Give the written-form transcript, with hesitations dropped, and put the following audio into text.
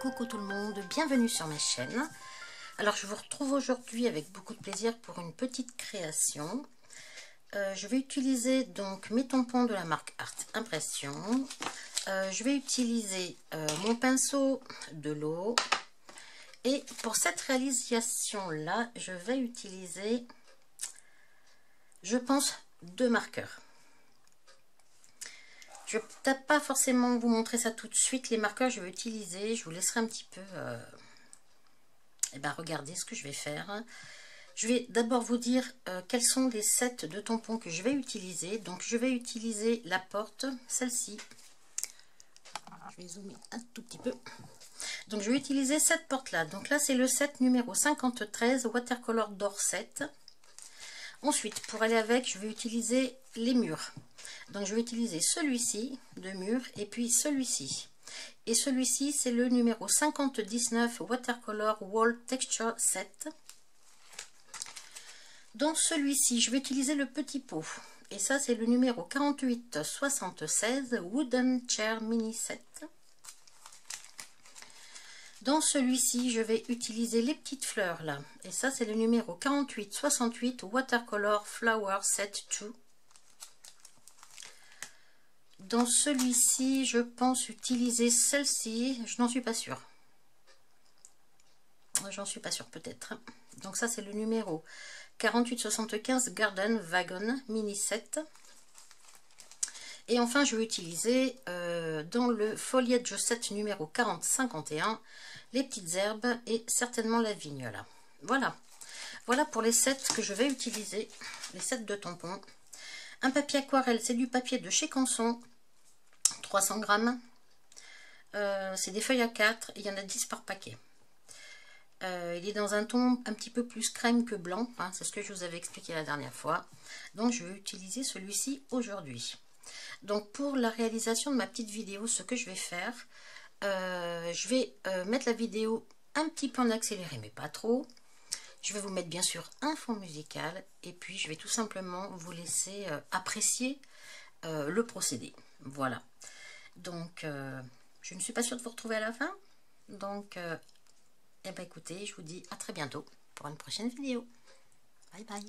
Coucou tout le monde, bienvenue sur ma chaîne. Alors je vous retrouve aujourd'hui avec beaucoup de plaisir pour une petite création. Je vais utiliser donc mes tampons de la marque Art Impression. Je vais utiliser mon pinceau de l'eau. Et pour cette réalisation là, je vais utiliser, je pense, 2 marqueurs. Je ne vais peut-être pas forcément vous montrer ça tout de suite. Les marqueurs je vais utiliser, je vous laisserai un petit peu regarder ce que je vais faire. Je vais d'abord vous dire quels sont les sets de tampons que je vais utiliser. Donc je vais utiliser la porte, celle-ci. Je vais zoomer un tout petit peu. Donc je vais utiliser cette porte là. Donc là c'est le set numéro 53 Watercolor Dorset. Ensuite pour aller avec je vais utiliser les murs. Donc je vais utiliser celui-ci de mur et puis celui-ci. Et celui-ci c'est le numéro 5019 Watercolor Wall Texture Set. Dans celui-ci je vais utiliser le petit pot. Et ça c'est le numéro 4876 Wooden Chair Mini Set. Dans celui-ci, je vais utiliser les petites fleurs là. Et ça, c'est le numéro 4868 Watercolor Flower Set 2. Dans celui-ci, je pense utiliser celle-ci. Je n'en suis pas sûre. J'en suis pas sûre, peut-être. Donc ça, c'est le numéro 4875 Garden Wagon Mini Set. Et enfin, je vais utiliser dans le Foliage Set numéro 4051 les petites herbes et certainement la vigne là. Voilà. Voilà pour les sets que je vais utiliser, les sets de tampons. Un papier aquarelle, c'est du papier de chez Canson, 300 grammes. C'est des feuilles A4, il y en a 10 par paquet. Il est dans un ton un petit peu plus crème que blanc, hein, c'est ce que je vous avais expliqué la dernière fois. Donc je vais utiliser celui-ci aujourd'hui. Donc pour la réalisation de ma petite vidéo, ce que je vais faire, je vais mettre la vidéo un petit peu en accéléré, mais pas trop. Je vais vous mettre bien sûr un fond musical et puis je vais tout simplement vous laisser apprécier le procédé. Voilà. Donc je ne suis pas sûre de vous retrouver à la fin. Donc écoutez, je vous dis à très bientôt pour une prochaine vidéo. Bye bye.